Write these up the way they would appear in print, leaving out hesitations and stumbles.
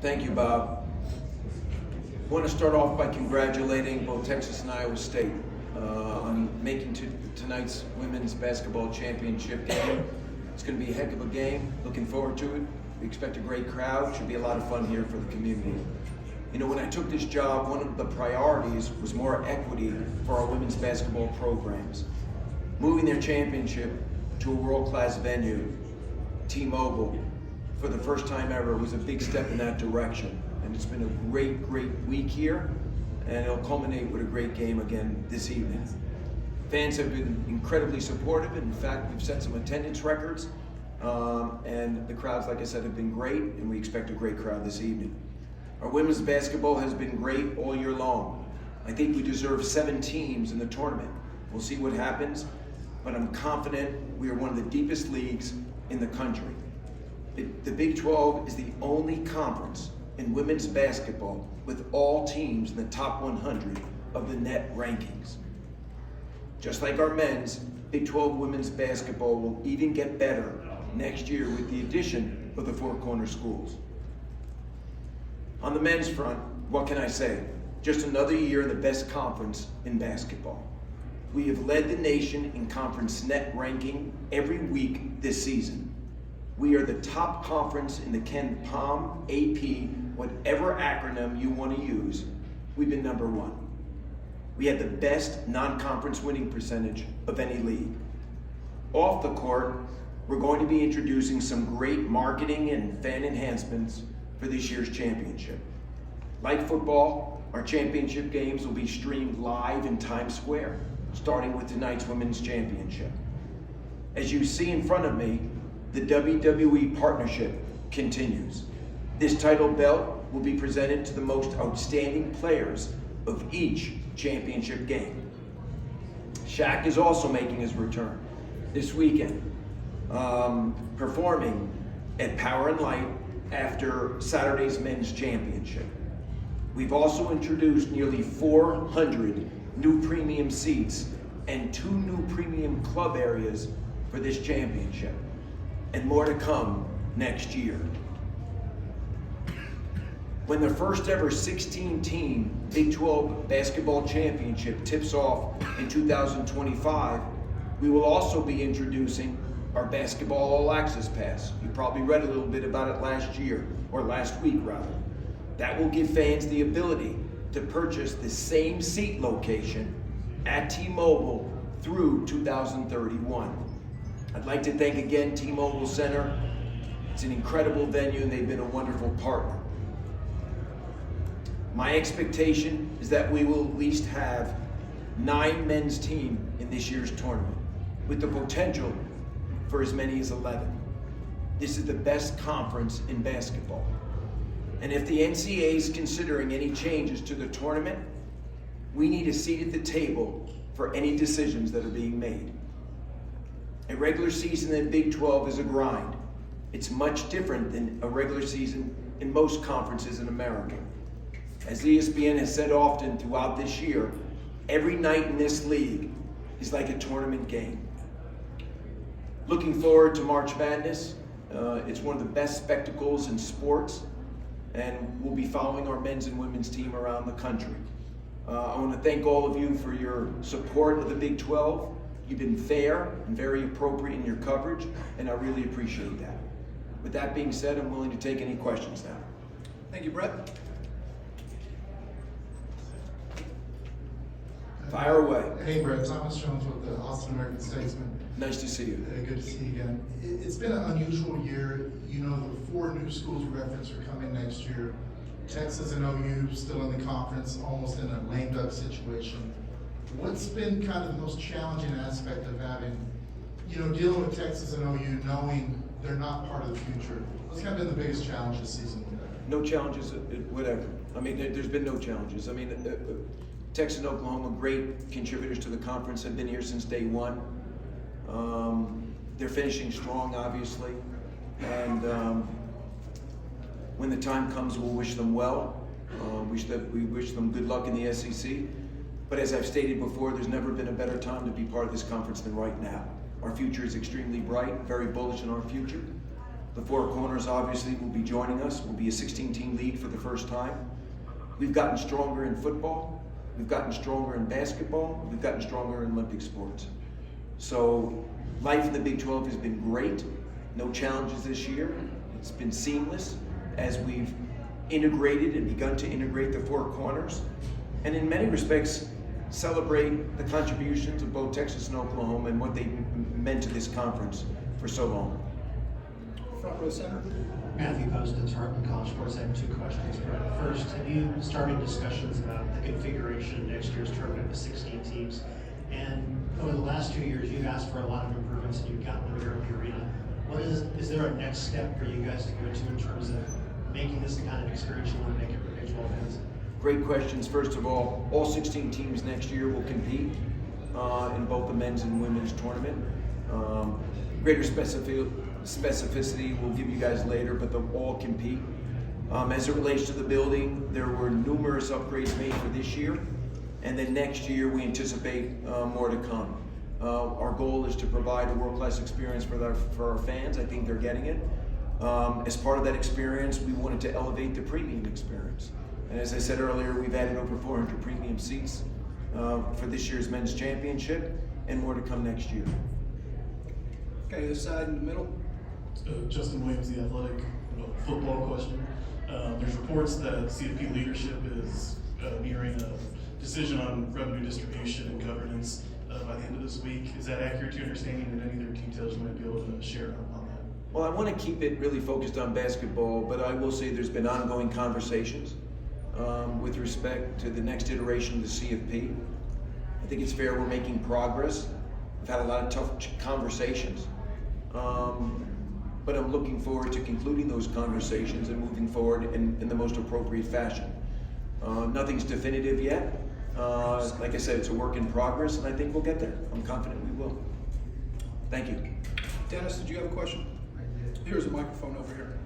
Thank you, Bob. I want to start off by congratulating both Texas and Iowa State on making tonight's women's basketball championship game. It's going to be a heck of a game. Looking forward to it. We expect a great crowd. Should be a lot of fun here for the community. You know, when I took this job, one of the priorities was more equity for our women's basketball programs. Moving their championship to a world-class venue, T-Mobile, for the first time ever was a big step in that direction. And it's been a great week here, and it'll culminate with a great game again this evening. Fans have been incredibly supportive. In fact, we've set some attendance records, and the crowds, like I said, have been great, and we expect a great crowd this evening. Our women's basketball has been great all year long. I think we deserve 7 teams in the tournament. We'll see what happens, but I'm confident we are one of the deepest leagues in the country. The Big 12 is the only conference in women's basketball with all teams in the top 100 of the net rankings. Just like our men's, Big 12 women's basketball will even get better next year with the addition of the Four Corner schools. On the men's front, what can I say? Just another year in the best conference in basketball. We have led the nation in conference net ranking every week this season. We are the top conference in the Ken Palm, AP, whatever acronym you want to use. We've been number 1. We had the best non-conference winning percentage of any league. Off the court, we're going to be introducing some great marketing and fan enhancements for this year's championship. Like football, our championship games will be streamed live in Times Square, starting with tonight's women's championship. As you see in front of me, the WWE partnership continues. This title belt will be presented to the most outstanding players of each championship game. Shaq is also making his return this weekend, performing at Power and Light after Saturday's men's championship. We've also introduced nearly 400 new premium seats and 2 new premium club areas for this championship, and more to come next year. When the first ever 16-team Big 12 basketball championship tips off in 2025, we will also be introducing our basketball all access pass. You probably read a little bit about it last year, or last week rather. That will give fans the ability to purchase the same seat location at T-Mobile through 2031. I'd like to thank again T-Mobile Center. It's an incredible venue and they've been a wonderful partner. My expectation is that we will at least have 9 men's teams in this year's tournament, with the potential for as many as 11. This is the best conference in basketball. And if the NCAA is considering any changes to the tournament, we need a seat at the table for any decisions that are being made. A regular season in Big 12 is a grind. It's much different than a regular season in most conferences in America. As ESPN has said often throughout this year, every night in this league is like a tournament game. Looking forward to March Madness. It's one of the best spectacles in sports, and we'll be following our men's and women's team around the country. I want to thank all of you for your support of the Big 12. You've been fair and very appropriate in your coverage, and I really appreciate that. With that being said, I'm willing to take any questions now. Thank you, Brett. Fire away. Hey, Brett. Thomas Jones with the Austin American Statesman. Nice to see you. Good to see you again. It's been an unusual year. You know, the 4 new schools you referenced are coming next year. Texas and OU still in the conference, almost in a lame duck situation. What's been kind of the most challenging aspect of having, dealing with Texas and OU, knowing they're not part of the future? What's kind of been the biggest challenge this season with that? No challenges, whatever. I mean, there's been no challenges. I mean, Texas and Oklahoma, great contributors to the conference, have been here since day one. They're finishing strong, obviously, and when the time comes, we'll wish them well. We wish them good luck in the SEC. But as I've stated before, there's never been a better time to be part of this conference than right now. Our future is extremely bright, very bullish in our future. The Four Corners obviously will be joining us. We'll be a 16-team league for the first time. We've gotten stronger in football. We've gotten stronger in basketball. We've gotten stronger in Olympic sports. So life in the Big 12 has been great. No challenges this year. It's been seamless as we've integrated and begun to integrate the Four Corners. And in many respects, celebrate the contributions of both Texas and Oklahoma and what they meant to this conference for so long. Front row center. Matthew Postins, Heartland College Sports. I have two questions. First, have you started discussions about the configuration of next year's tournament with 16 teams? And over the last 2 years, you've asked for a lot of improvements and you've gotten the Yormark Arena. Is there a next step for you guys to go to in terms of making this the kind of experience you want to make it for Big 12 fans? Great questions. First of all 16 teams next year will compete in both the men's and women's tournament. Greater specificity we'll give you guys later, but they'll all compete. As it relates to the building, there were numerous upgrades made for this year, and then next year we anticipate more to come. Our goal is to provide a world-class experience for our fans. I think they're getting it. As part of that experience, we wanted to elevate the premium experience. And as I said earlier, we've added over 400 premium seats for this year's men's championship, and more to come next year. Okay, this side in the middle. Justin Williams, The Athletic, football question. There's reports that CFP leadership is nearing a decision on revenue distribution and governance by the end of this week. Is that accurate to your understanding, and any other details you might be able to share on that? Well, I want to keep it really focused on basketball, but I will say there's been ongoing conversations with respect to the next iteration of the CFP. I think it's fair we're making progress. We've had a lot of tough conversations, but I'm looking forward to concluding those conversations and moving forward in the most appropriate fashion. Nothing's definitive yet. Like I said, it's a work in progress, and I think we'll get there. I'm confident we will. Thank you. Dennis, did you have a question? Here's a microphone over here.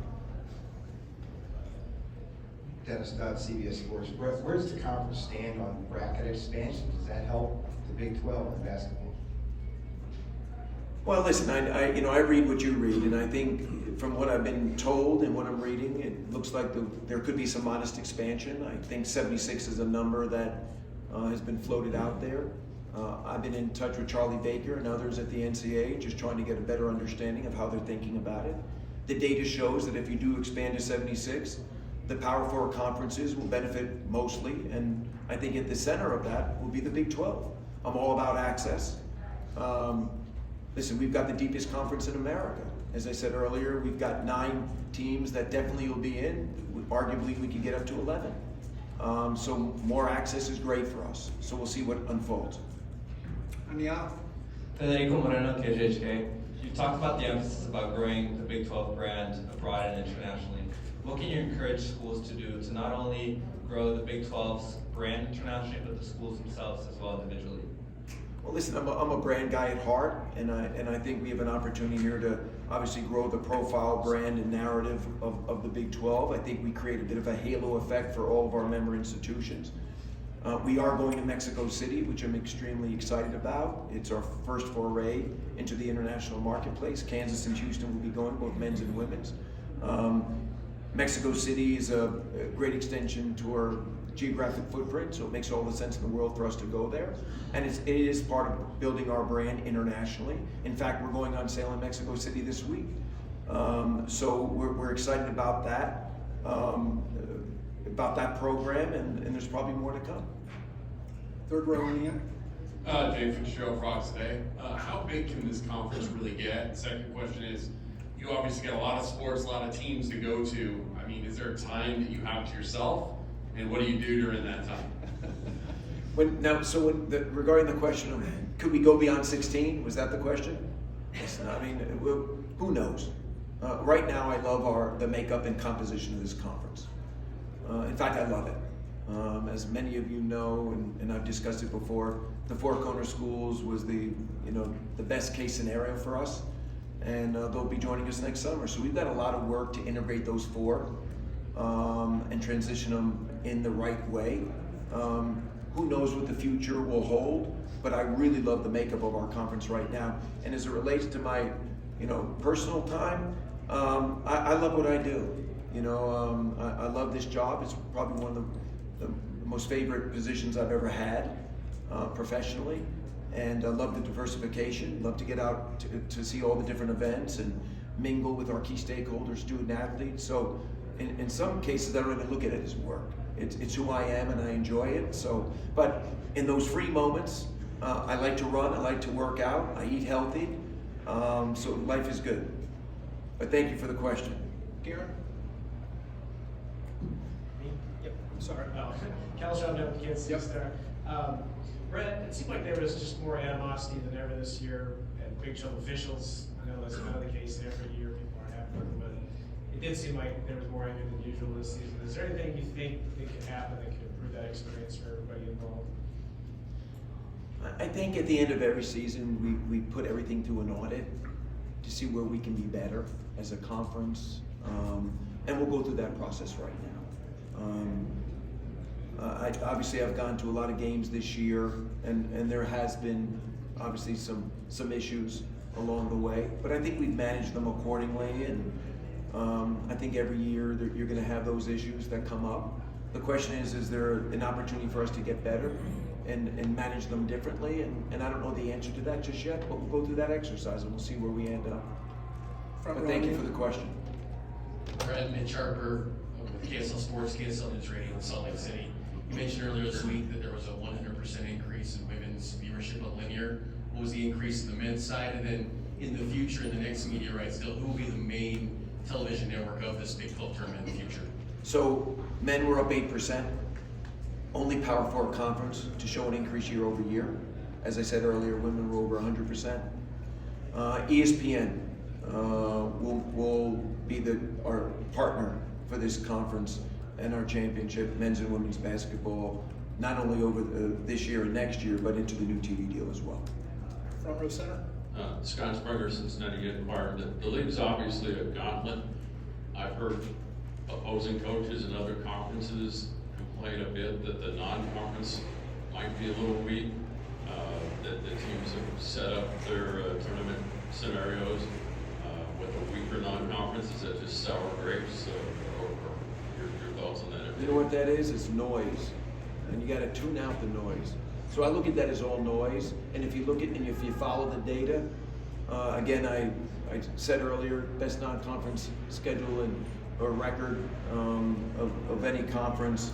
Dennis Dodd, CBS Sports. Where does the conference stand on bracket expansion? Does that help the Big 12 in basketball? Well, listen, I read what you read, and I think from what I've been told and what I'm reading, it looks like there could be some modest expansion. I think 76 is a number that has been floated out there. I've been in touch with Charlie Baker and others at the NCAA, just trying to get a better understanding of how they're thinking about it. The data shows that if you do expand to 76, the Power Four conferences will benefit mostly, and I think at the center of that will be the Big 12. I'm all about access. Listen, we've got the deepest conference in America. As I said earlier, we've got 9 teams that definitely will be in. Arguably, we could get up to 11. So more access is great for us. So we'll see what unfolds. On the aisle. Federico Moreno, KJHK. You talked about the emphasis about growing the Big 12 brand abroad and internationally. What can you encourage schools to do to not only grow the Big 12's brand internationally, but the schools themselves as well individually? Well, listen, I'm a brand guy at heart, and I think we have an opportunity here to obviously grow the profile, brand, and narrative of the Big 12. I think we create a bit of a halo effect for all of our member institutions. We are going to Mexico City, which I'm extremely excited about. It's our first foray into the international marketplace. Kansas and Houston will be going, both men's and women's. Mexico City is a great extension to our geographic footprint, so it makes all the sense in the world for us to go there. And it is part of building our brand internationally. In fact, we're going on sale in Mexico City this week. So we're excited about that program, and there's probably more to come. Third row in the end. Jay Fitzgerald, Fox Today. How big can this conference really get? Second question is, you obviously get a lot of sports, a lot of teams to go to. I mean, is there a time that you have to yourself? And what do you do during that time? Regarding the question of could we go beyond 16, was that the question? Listen, I mean, who knows? Right now, I love the makeup and composition of this conference. In fact, I love it. As many of you know, and I've discussed it before, the Four Corner Schools was the best case scenario for us, and they'll be joining us next summer. So we've got a lot of work to integrate those 4 and transition them in the right way. Who knows what the future will hold, but I really love the makeup of our conference right now. And as it relates to my personal time, I love what I do. I love this job. It's probably one of the most favorite positions I've ever had professionally. And I love the diversification, love to get out to see all the different events and mingle with our key stakeholders, student athletes. So in some cases, I don't even look at it as work. It's who I am and I enjoy it. So, but in those free moments, I like to run, I like to work out, I eat healthy. So life is good. But thank you for the question. Garen? Yep. Sorry. Cal John up Kansas City Yep. Star. Brett, it seemed like there was just more animosity than ever this year at Big 12 officials. I know that's kind of the case every year. People aren't happy with them, but it did seem like there was more anger than usual this season. Is there anything you think that could happen that could improve that experience for everybody involved? I think at the end of every season, we put everything through an audit to see where we can be better as a conference, and we'll go through that process right now. Obviously I've gone to a lot of games this year, and there has been obviously some issues along the way, but I think we've managed them accordingly, and I think every year that you're going to have those issues that come up. The question is there an opportunity for us to get better and manage them differently? And I don't know the answer to that just yet, but we'll go through that exercise and we'll see where we end up. But thank you for the question. Brett, Mitch Harper with KSL Sports, KSL News Radio in Salt Lake City. You mentioned earlier this week that there was a 100% increase in women's viewership on linear. What was the increase in the men's side? And then in the future, in the next media rights deal, who will be the main television network of this Big 12 tournament in the future? So men were up 8%. Only Power 4 conference to show an increase year over year. As I said earlier, women were over 100%. ESPN will be our partner for this conference and our championship, men's and women's basketball, not only over this year and next year, but into the new TV deal as well. Front row center. Scott Springer, Cincinnati Enquirer. The league's obviously a gauntlet. I've heard opposing coaches and other conferences complain a bit that the non-conference might be a little weak, that the teams have set up their tournament scenarios with a weaker non-conference. Is that just sour grapes, or your thoughts on that? You know what that is? It's noise, and you got to tune out the noise. So I look at that as all noise, and if you look at and if you follow the data, again, I said earlier, best non-conference schedule or record of any conference.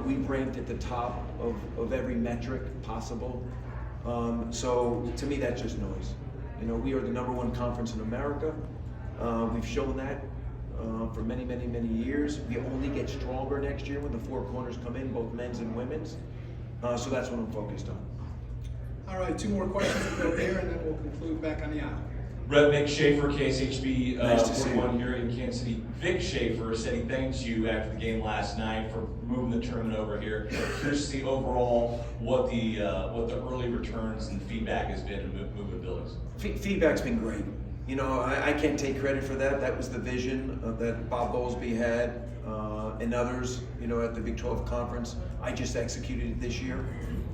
We've ranked at the top of every metric possible. So to me, that's just noise. We are the #1 conference in America. We've shown that for many, many, many years. We only get stronger next year when the four corners come in, both men's and women's. So that's what I'm focused on. All right, 2 more questions to go here, and then we'll conclude back on the aisle. Brett, Vic Schaefer, KSHB Nice to see you. 41 here in Kansas City. Vic Schaefer said he thanks you after the game last night for moving the tournament over here. Curious to see overall what the early returns and feedback has been in moving buildings. Feedback's been great. I can't take credit for that. That was the vision that Bob Bowlesby had and others, at the Big 12 conference. I just executed it this year,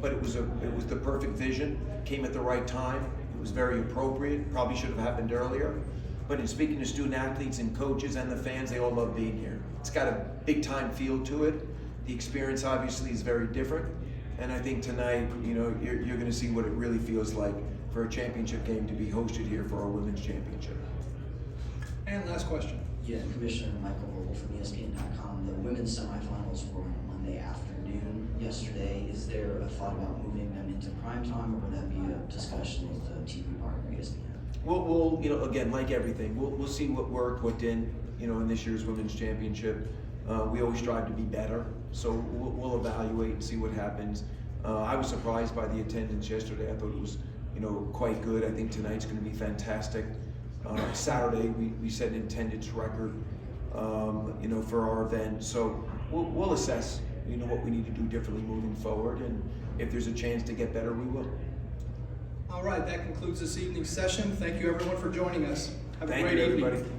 but it was the perfect vision. Came at the right time. It was very appropriate. Probably should have happened earlier. But in speaking to student athletes and coaches and the fans, they all love being here. It's got a big time feel to it. The experience obviously is very different. And I think tonight, you're going to see what it really feels like for a championship game to be hosted here for our women's championship. And last question. Yeah, Commissioner Michael Vogel from ESPN.com. The women's semifinals were on Monday afternoon yesterday. Is there a thought about moving them into primetime, or would that be a discussion with the TV partner, ESPN? We'll again, like everything, we'll see what worked, what didn't, in this year's women's championship. We always strive to be better, so we'll evaluate and see what happens. I was surprised by the attendance yesterday. I thought it was, quite good. I think tonight's going to be fantastic. Saturday, we set an attendance record, for our event. So we'll assess, what we need to do differently moving forward, and if there's a chance to get better, we will. All right, that concludes this evening's session. Thank you, everyone, for joining us. Have a Thank great you, evening. everybody.